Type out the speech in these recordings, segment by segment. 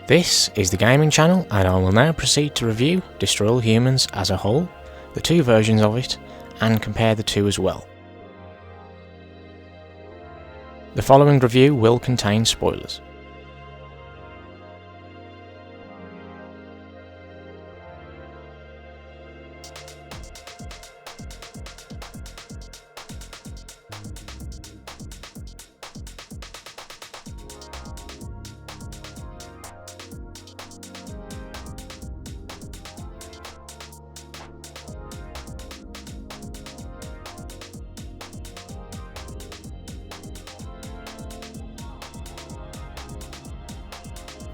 This is the gaming channel, and I will now proceed to review Destroy All Humans as a whole, the two versions of it, and compare the two as well. The following review will contain spoilers.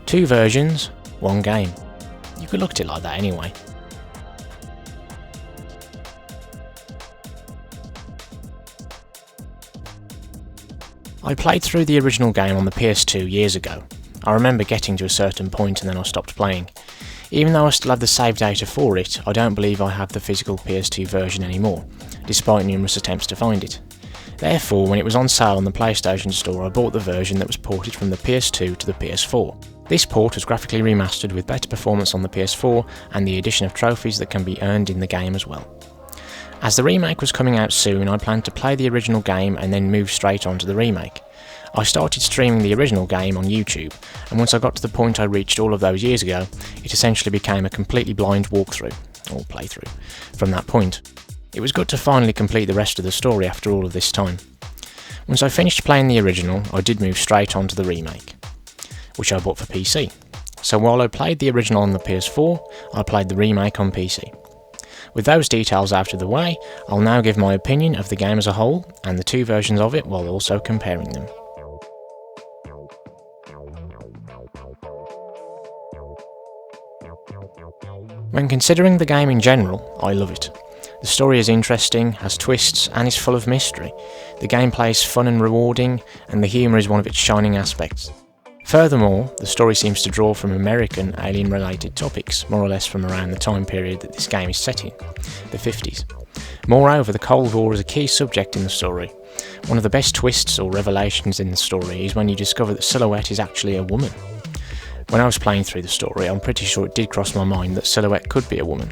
Two versions, one game. You could look at it like that anyway. I played through the original game on the PS2 years ago. I remember getting to a certain point and then I stopped playing. Even though I still have the save data for it, I don't believe I have the physical PS2 version anymore, despite numerous attempts to find it. Therefore, when it was on sale on the PlayStation Store, I bought the version that was ported from the PS2 to the PS4. This port was graphically remastered with better performance on the PS4 and the addition of trophies that can be earned in the game as well. As the remake was coming out soon, I planned to play the original game and then move straight on to the remake. I started streaming the original game on YouTube, and once I got to the point I reached all of those years ago, it essentially became a completely blind walkthrough, or playthrough, from that point. It was good to finally complete the rest of the story after all of this time. Once I finished playing the original, I did move straight on to the remake, which I bought for PC. So while I played the original on the PS4, I played the remake on PC. With those details out of the way, I'll now give my opinion of the game as a whole, and the two versions of it while also comparing them. When considering the game in general, I love it. The story is interesting, has twists, and is full of mystery. The gameplay is fun and rewarding, and the humour is one of its shining aspects. Furthermore, the story seems to draw from American alien-related topics, more or less from around the time period that this game is set in, the 50s. Moreover, the Cold War is a key subject in the story. One of the best twists or revelations in the story is when you discover that Silhouette is actually a woman. When I was playing through the story, I'm pretty sure it did cross my mind that Silhouette could be a woman.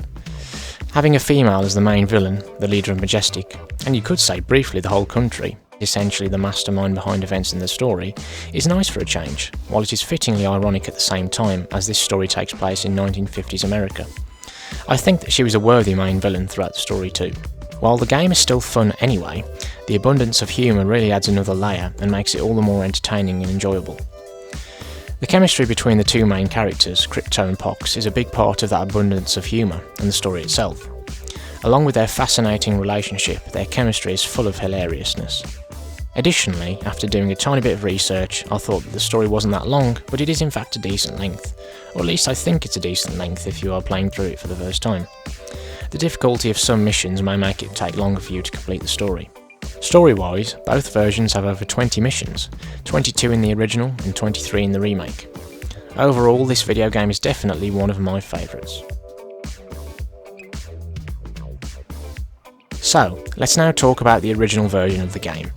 Having a female as the main villain, the leader of Majestic, and you could say briefly the whole country, essentially the mastermind behind events in the story, is nice for a change, while it is fittingly ironic at the same time as this story takes place in 1950s America. I think that she was a worthy main villain throughout the story too. While the game is still fun anyway, the abundance of humour really adds another layer and makes it all the more entertaining and enjoyable. The chemistry between the two main characters, Crypto and Pox, is a big part of that abundance of humour and the story itself. Along with their fascinating relationship, their chemistry is full of hilariousness. Additionally, after doing a tiny bit of research, I thought that the story wasn't that long, but it is in fact a decent length. Or at least I think it's a decent length if you are playing through it for the first time. The difficulty of some missions may make it take longer for you to complete the story. Story-wise, both versions have over 20 missions, 22 in the original and 23 in the remake. Overall, this video game is definitely one of my favourites. So, let's now talk about the original version of the game.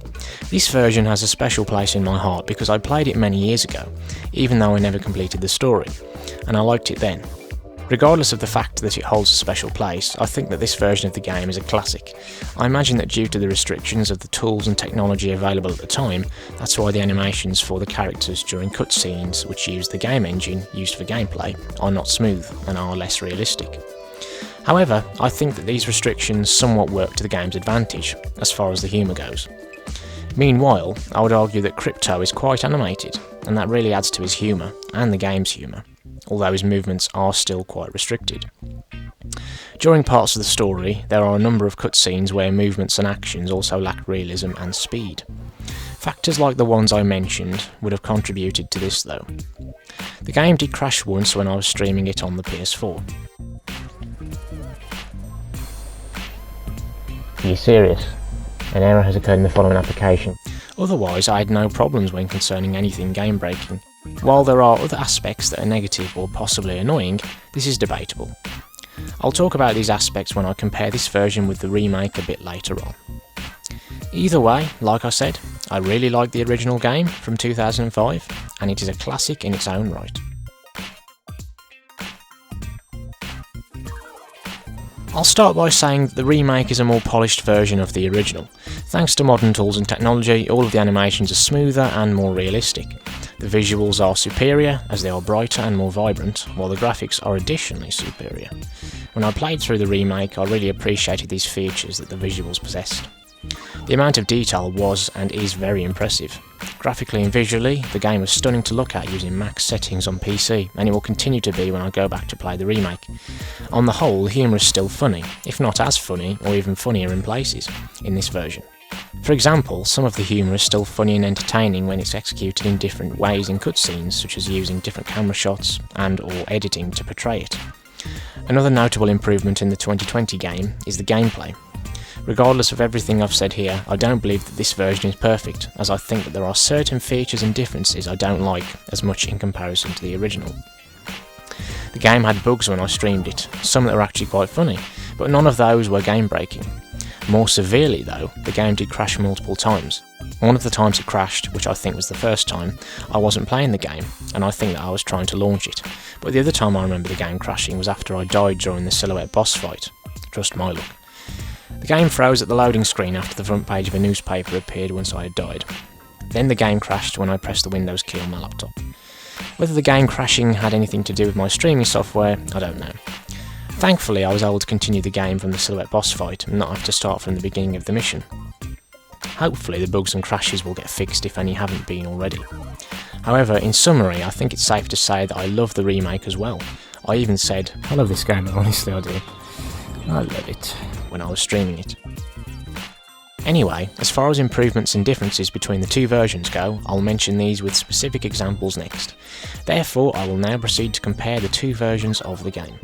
This version has a special place in my heart because I played it many years ago, even though I never completed the story, and I liked it then. Regardless of the fact that it holds a special place, I think that this version of the game is a classic. I imagine that due to the restrictions of the tools and technology available at the time, that's why the animations for the characters during cutscenes, which use the game engine used for gameplay, are not smooth and are less realistic. However, I think that these restrictions somewhat work to the game's advantage, as far as the humour goes. Meanwhile, I would argue that Crypto is quite animated, and that really adds to his humour, and the game's humour, although his movements are still quite restricted. During parts of the story, there are a number of cutscenes where movements and actions also lack realism and speed. Factors like the ones I mentioned would have contributed to this though. The game did crash once when I was streaming it on the PS4. Are you serious? An error has occurred in the following application. Otherwise, I had no problems when concerning anything game breaking. While there are other aspects that are negative or possibly annoying, this is debatable. I'll talk about these aspects when I compare this version with the remake a bit later on. Either way, like I said, I really like the original game from 2005, and it is a classic in its own right. I'll start by saying that the remake is a more polished version of the original. Thanks to modern tools and technology, all of the animations are smoother and more realistic. The visuals are superior, as they are brighter and more vibrant, while the graphics are additionally superior. When I played through the remake, I really appreciated these features that the visuals possessed. The amount of detail was and is very impressive. Graphically and visually, the game was stunning to look at using max settings on PC, and it will continue to be when I go back to play the remake. On the whole, the humour is still funny, if not as funny, or even funnier in places, in this version. For example, some of the humour is still funny and entertaining when it's executed in different ways in cutscenes, such as using different camera shots and or editing to portray it. Another notable improvement in the 2020 game is the gameplay. Regardless of everything I've said here, I don't believe that this version is perfect, as I think that there are certain features and differences I don't like as much in comparison to the original. The game had bugs when I streamed it, some that were actually quite funny, but none of those were game breaking. More severely though, the game did crash multiple times. One of the times it crashed, which I think was the first time, I wasn't playing the game, and I think that I was trying to launch it, but the other time I remember the game crashing was after I died during the silhouette boss fight. Just my luck. The game froze at the loading screen after the front page of a newspaper appeared once I had died. Then the game crashed when I pressed the Windows key on my laptop. Whether the game crashing had anything to do with my streaming software, I don't know. Thankfully, I was able to continue the game from the silhouette boss fight and not have to start from the beginning of the mission. Hopefully the bugs and crashes will get fixed if any haven't been already. However, in summary, I think it's safe to say that I love the remake as well. I even said, I love this game, honestly I do. I love it, when I was streaming it. Anyway, as far as improvements and differences between the two versions go, I'll mention these with specific examples next. Therefore, I will now proceed to compare the two versions of the game.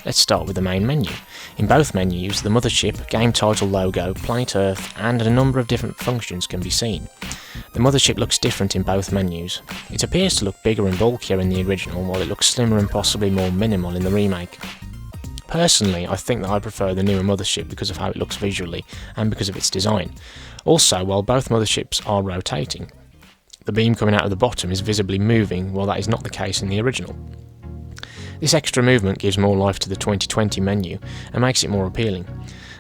Let's start with the main menu. In both menus, the mothership, game title logo, planet Earth, and a number of different functions can be seen. The mothership looks different in both menus. It appears to look bigger and bulkier in the original, while it looks slimmer and possibly more minimal in the remake. Personally, I think that I prefer the newer mothership because of how it looks visually, and because of its design. Also, while both motherships are rotating, the beam coming out of the bottom is visibly moving, while that is not the case in the original. This extra movement gives more life to the 2020 menu, and makes it more appealing.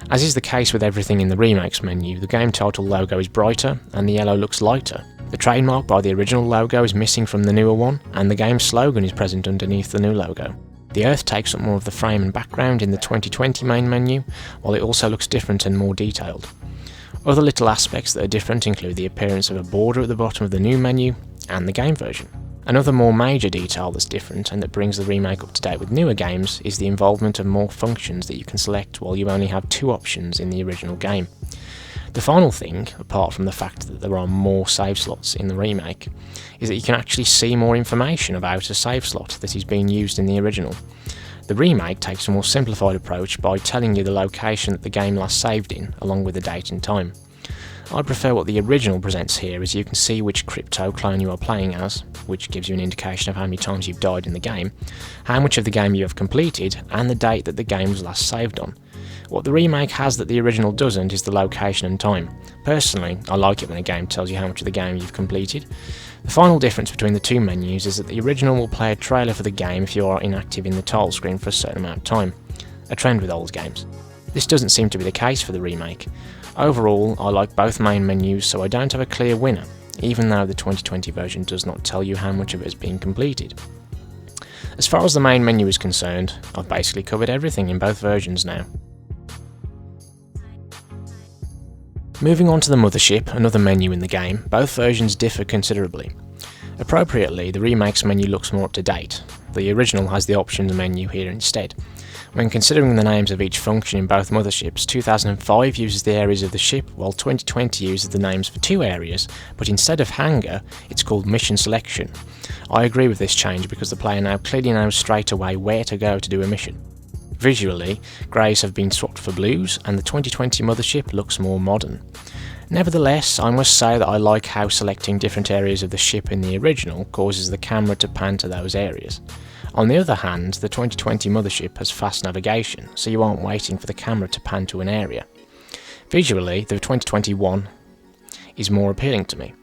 As is the case with everything in the remake's menu, the game title logo is brighter, and the yellow looks lighter. The trademark by the original logo is missing from the newer one, and the game's slogan is present underneath the new logo. The Earth takes up more of the frame and background in the 2020 main menu, while it also looks different and more detailed. Other little aspects that are different include the appearance of a border at the bottom of the new menu, and the game version. Another more major detail that's different and that brings the remake up to date with newer games is the involvement of more functions that you can select while you only have two options in the original game. The final thing, apart from the fact that there are more save slots in the remake, is that you can actually see more information about a save slot that is being used in the original. The remake takes a more simplified approach by telling you the location that the game last saved in, along with the date and time. I prefer what the original presents here, as you can see which crypto clone you are playing as, which gives you an indication of how many times you've died in the game, how much of the game you have completed, and the date that the game was last saved on. What the remake has that the original doesn't is the location and time. Personally, I like it when a game tells you how much of the game you've completed. The final difference between the two menus is that the original will play a trailer for the game if you are inactive in the title screen for a certain amount of time, a trend with old games. This doesn't seem to be the case for the remake. Overall, I like both main menus, so I don't have a clear winner, even though the 2020 version does not tell you how much of it has been completed. As far as the main menu is concerned, I've basically covered everything in both versions now. Moving on to the mothership, another menu in the game, both versions differ considerably. Appropriately, the remake's menu looks more up to date. The original has the options menu here instead. When considering the names of each function in both motherships, 2005 uses the areas of the ship, while 2020 uses the names for two areas, but instead of hangar, it's called mission selection. I agree with this change because the player now clearly knows straight away where to go to do a mission. Visually, greys have been swapped for blues, and the 2020 mothership looks more modern. Nevertheless, I must say that I like how selecting different areas of the ship in the original causes the camera to pan to those areas. On the other hand, the 2020 mothership has fast navigation, so you aren't waiting for the camera to pan to an area. Visually, the 2021 is more appealing to me.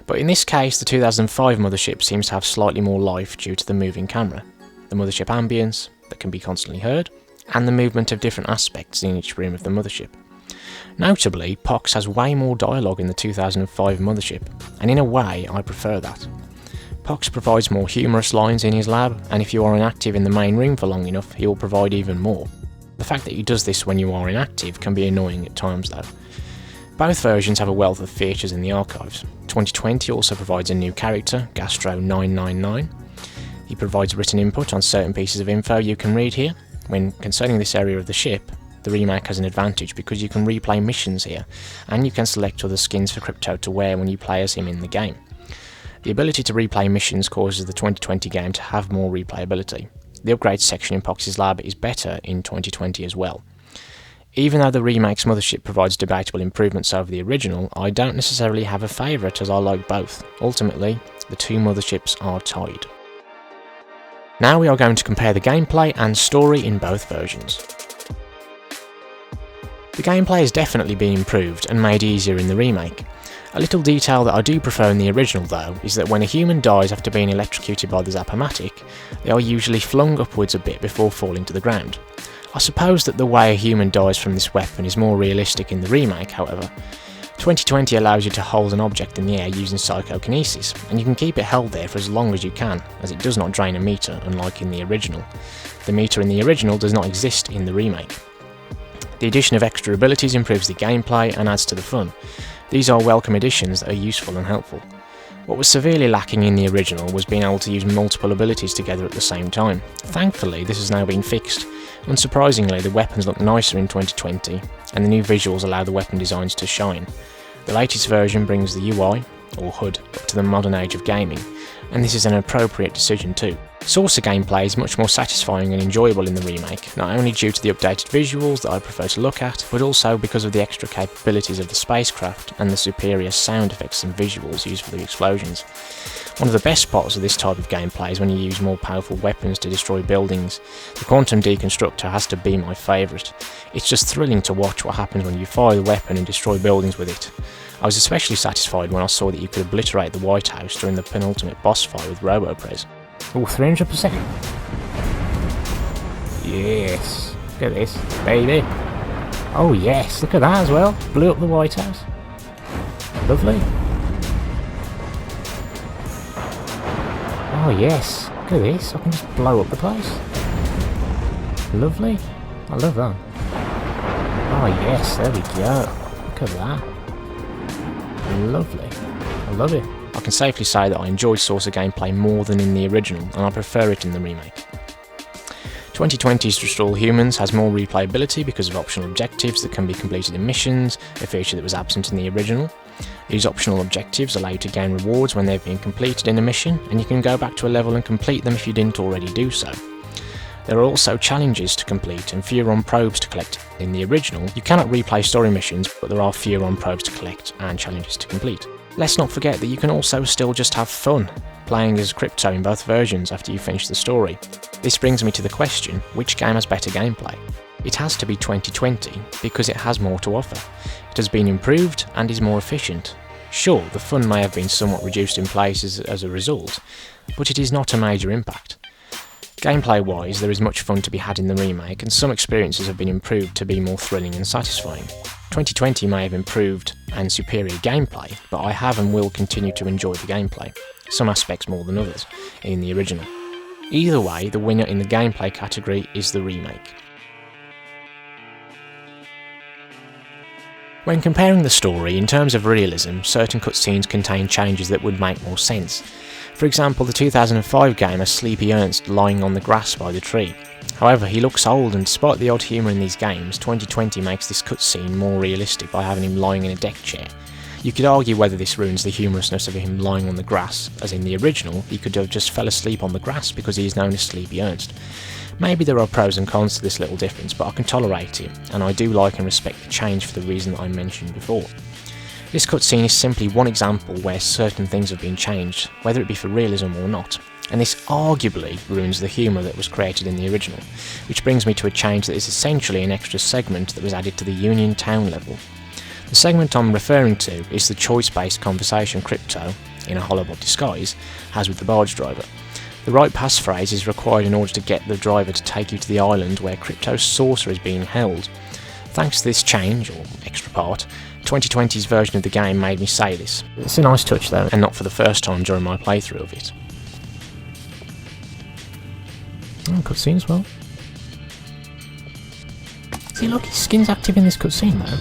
But in this case, the 2005 mothership seems to have slightly more life due to the moving camera, the mothership ambience that can be constantly heard, and the movement of different aspects in each room of the mothership. Notably, Pox has way more dialogue in the 2005 mothership, and in a way I prefer that. Pox provides more humorous lines in his lab, and if you are inactive in the main room for long enough, he will provide even more. The fact that he does this when you are inactive can be annoying at times though. Both versions have a wealth of features in the archives. 2020 also provides a new character, Gastro999. He provides written input on certain pieces of info you can read here. When concerning this area of the ship, the remake has an advantage because you can replay missions here, and you can select other skins for Crypto to wear when you play as him in the game. The ability to replay missions causes the 2020 game to have more replayability. The upgrades section in Pox's lab is better in 2020 as well. Even though the remake's mothership provides debatable improvements over the original, I don't necessarily have a favourite as I like both. Ultimately, the two motherships are tied. Now we are going to compare the gameplay and story in both versions. The gameplay has definitely been improved and made easier in the remake. A little detail that I do prefer in the original though is that when a human dies after being electrocuted by the Zap-O-Matic, they are usually flung upwards a bit before falling to the ground. I suppose that the way a human dies from this weapon is more realistic in the remake, however. 2020 allows you to hold an object in the air using psychokinesis, and you can keep it held there for as long as you can, as it does not drain a meter, unlike in the original. The meter in the original does not exist in the remake. The addition of extra abilities improves the gameplay and adds to the fun. These are welcome additions that are useful and helpful. What was severely lacking in the original was being able to use multiple abilities together at the same time. Thankfully, this has now been fixed. Unsurprisingly, the weapons look nicer in 2020, and the new visuals allow the weapon designs to shine. The latest version brings the UI, or HUD, up to the modern age of gaming, and this is an appropriate decision too. Saucer gameplay is much more satisfying and enjoyable in the remake, not only due to the updated visuals that I prefer to look at, but also because of the extra capabilities of the spacecraft and the superior sound effects and visuals used for the explosions. One of the best parts of this type of gameplay is when you use more powerful weapons to destroy buildings. The Quantum Deconstructor has to be my favourite. It's just thrilling to watch what happens when you fire the weapon and destroy buildings with it. I was especially satisfied when I saw that you could obliterate the White House during the penultimate boss fight with RoboPrez. Oh, 300%. Yes. Look at this, baby. Oh yes, look at that as well. Blew up the White House. Lovely. Oh yes, look at this. I can just blow up the place. Lovely. I love that. Oh yes, there we go. Look at that. Lovely. I love it. I can safely say that I enjoyed Saucer gameplay more than in the original, and I prefer it in the remake. 2020's Just All Humans has more replayability because of optional objectives that can be completed in missions, a feature that was absent in the original. These optional objectives allow you to gain rewards when they've been completed in a mission, and you can go back to a level and complete them if you didn't already do so. There are also challenges to complete and Furon probes to collect. In the original, you cannot replay story missions, but there are Furon probes to collect and challenges to complete. Let's not forget that you can also still just have fun playing as Crypto in both versions after you finish the story. This brings me to the question, which game has better gameplay? It has to be 2020 because it has more to offer. It has been improved and is more efficient. Sure, the fun may have been somewhat reduced in places as a result, but it is not a major impact. Gameplay-wise, there is much fun to be had in the remake, and some experiences have been improved to be more thrilling and satisfying. 2020 may have improved and superior gameplay, but I have and will continue to enjoy the gameplay, some aspects more than others, in the original. Either way, the winner in the gameplay category is the remake. When comparing the story, in terms of realism, certain cutscenes contain changes that would make more sense. For example, the 2005 game has Sleepy Ernst lying on the grass by the tree. However, he looks old, and despite the odd humour in these games, 2020 makes this cutscene more realistic by having him lying in a deck chair. You could argue whether this ruins the humorousness of him lying on the grass, as in the original, he could have just fell asleep on the grass because he is known as Sleepy Ernst. Maybe there are pros and cons to this little difference, but I can tolerate it, and I do like and respect the change for the reason that I mentioned before. This cutscene is simply one example where certain things have been changed, whether it be for realism or not, and this arguably ruins the humour that was created in the original, which brings me to a change that is essentially an extra segment that was added to the Union Town level. The segment I'm referring to is the choice-based conversation Crypto, in a holobot disguise, has with the barge driver. The right passphrase is required in order to get the driver to take you to the island where Crypto's saucer is being held. Thanks to this change, or extra part, 2020's version of the game made me say this. It's a nice touch though, and not for the first time during my playthrough of it. Oh, cutscene as well. See, look, his skin's active in this cutscene though.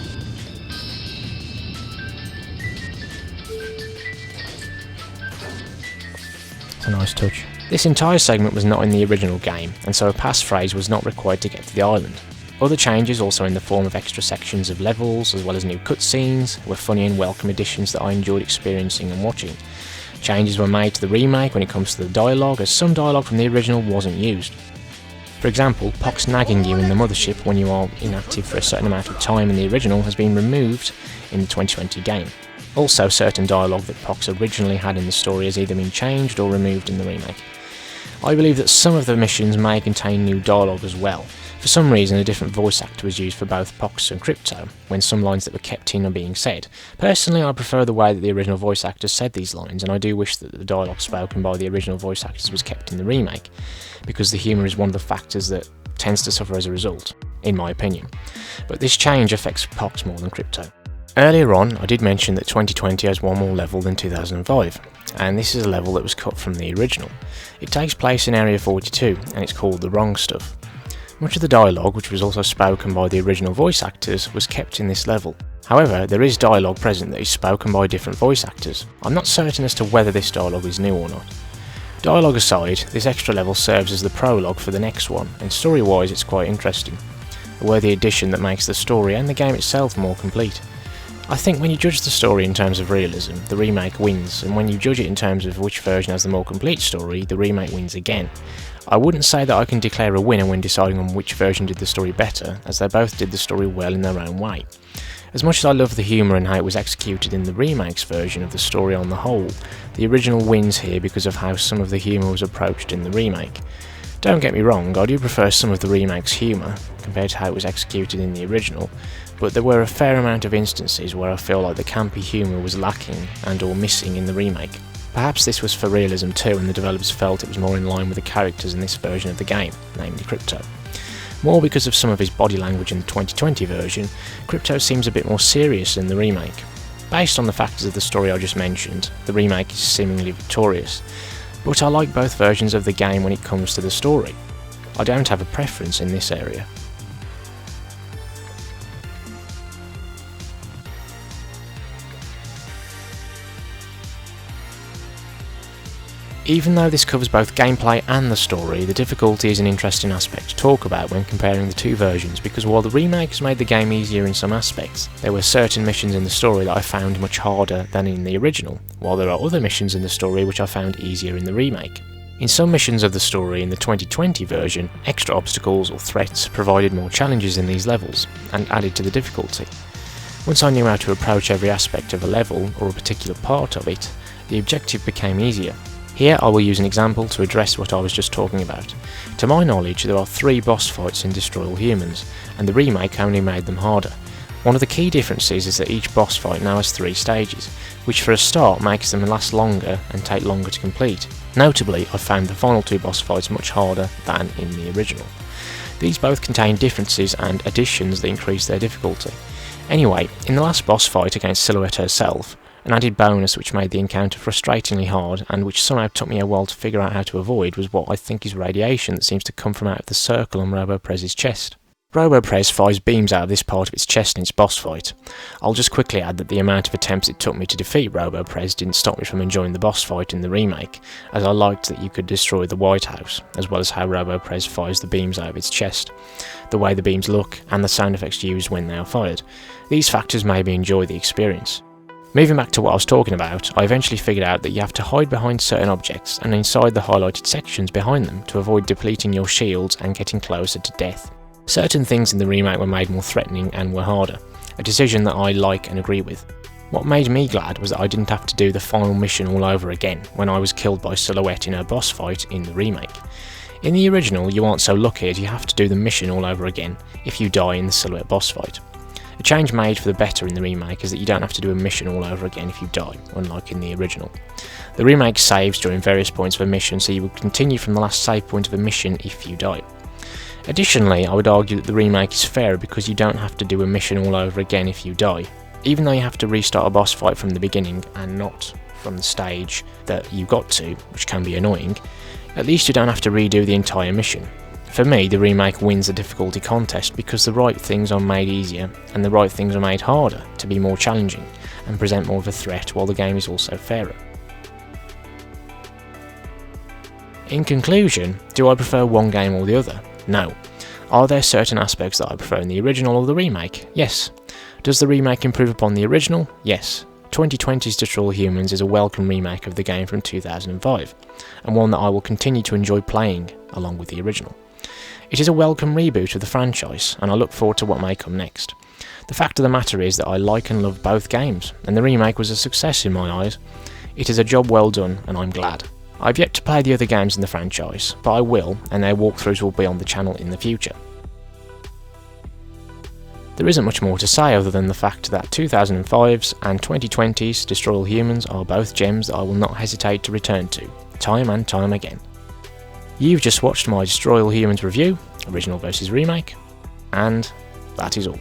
It's a nice touch. This entire segment was not in the original game, and so a passphrase was not required to get to the island. Other changes, also in the form of extra sections of levels, as well as new cutscenes, were funny and welcome additions that I enjoyed experiencing and watching. Changes were made to the remake when it comes to the dialogue, as some dialogue from the original wasn't used. For example, Pox nagging you in the mothership when you are inactive for a certain amount of time in the original has been removed in the 2020 game. Also, certain dialogue that Pox originally had in the story has either been changed or removed in the remake. I believe that some of the missions may contain new dialogue as well. For some reason, a different voice actor was used for both Pox and Crypto, when some lines that were kept in are being said. Personally, I prefer the way that the original voice actors said these lines, and I do wish that the dialogue spoken by the original voice actors was kept in the remake, because the humour is one of the factors that tends to suffer as a result, in my opinion. But this change affects Pox more than Crypto. Earlier on, I did mention that 2020 has one more level than 2005, and this is a level that was cut from the original. It takes place in Area 42, and it's called The Wrong Stuff. Much of the dialogue, which was also spoken by the original voice actors, was kept in this level. However, there is dialogue present that is spoken by different voice actors. I'm not certain as to whether this dialogue is new or not. Dialogue aside, this extra level serves as the prologue for the next one, and story-wise it's quite interesting. A worthy addition that makes the story and the game itself more complete. I think when you judge the story in terms of realism, the remake wins, and when you judge it in terms of which version has the more complete story, the remake wins again. I wouldn't say that I can declare a winner when deciding on which version did the story better, as they both did the story well in their own way. As much as I love the humour and how it was executed in the remake's version of the story on the whole, the original wins here because of how some of the humour was approached in the remake. Don't get me wrong, I do prefer some of the remake's humour compared to how it was executed in the original, but there were a fair amount of instances where I feel like the campy humour was lacking and or missing in the remake. Perhaps this was for realism too, and the developers felt it was more in line with the characters in this version of the game, namely Crypto. More because of some of his body language in the 2020 version, Crypto seems a bit more serious in the remake. Based on the factors of the story I just mentioned, the remake is seemingly victorious, but I like both versions of the game when it comes to the story. I don't have a preference in this area. Even though this covers both gameplay and the story, the difficulty is an interesting aspect to talk about when comparing the two versions, because while the remake has made the game easier in some aspects, there were certain missions in the story that I found much harder than in the original, while there are other missions in the story which I found easier in the remake. In some missions of the story in the 2020 version, extra obstacles or threats provided more challenges in these levels, and added to the difficulty. Once I knew how to approach every aspect of a level, or a particular part of it, the objective became easier. Here I will use an example to address what I was just talking about. To my knowledge, there are 3 boss fights in Destroy All Humans, and the remake only made them harder. One of the key differences is that each boss fight now has 3 stages, which for a start makes them last longer and take longer to complete. Notably, I found the final 2 boss fights much harder than in the original. These both contain differences and additions that increase their difficulty. Anyway, in the last boss fight against Silhouette herself, an added bonus which made the encounter frustratingly hard, and which somehow took me a while to figure out how to avoid, was what I think is radiation that seems to come from out of the circle on RoboPrez's chest. RoboPrez fires beams out of this part of its chest in its boss fight. I'll just quickly add that the amount of attempts it took me to defeat RoboPrez didn't stop me from enjoying the boss fight in the remake, as I liked that you could destroy the White House, as well as how RoboPrez fires the beams out of its chest, the way the beams look, and the sound effects used when they are fired. These factors made me enjoy the experience. Moving back to what I was talking about, I eventually figured out that you have to hide behind certain objects and inside the highlighted sections behind them to avoid depleting your shields and getting closer to death. Certain things in the remake were made more threatening and were harder, a decision that I like and agree with. What made me glad was that I didn't have to do the final mission all over again when I was killed by Silhouette in her boss fight in the remake. In the original, you aren't so lucky as you have to do the mission all over again if you die in the Silhouette boss fight. A change made for the better in the remake is that you don't have to do a mission all over again if you die, unlike in the original. The remake saves during various points of a mission, so you will continue from the last save point of a mission if you die. Additionally, I would argue that the remake is fairer because you don't have to do a mission all over again if you die. Even though you have to restart a boss fight from the beginning and not from the stage that you got to, which can be annoying, at least you don't have to redo the entire mission. For me, the remake wins the difficulty contest because the right things are made easier and the right things are made harder to be more challenging and present more of a threat, while the game is also fairer. In conclusion, do I prefer one game or the other? No. Are there certain aspects that I prefer in the original or the remake? Yes. Does the remake improve upon the original? Yes. 2020's Destroy All Humans is a welcome remake of the game from 2005, and one that I will continue to enjoy playing along with the original. It is a welcome reboot of the franchise, and I look forward to what may come next. The fact of the matter is that I like and love both games, and the remake was a success in my eyes. It is a job well done, and I'm glad. I've yet to play the other games in the franchise, but I will, and their walkthroughs will be on the channel in the future. There isn't much more to say other than the fact that 2005's and 2020's Destroy All Humans are both gems that I will not hesitate to return to, time and time again. You've just watched my Destroy All Humans review, original versus remake, and that is all.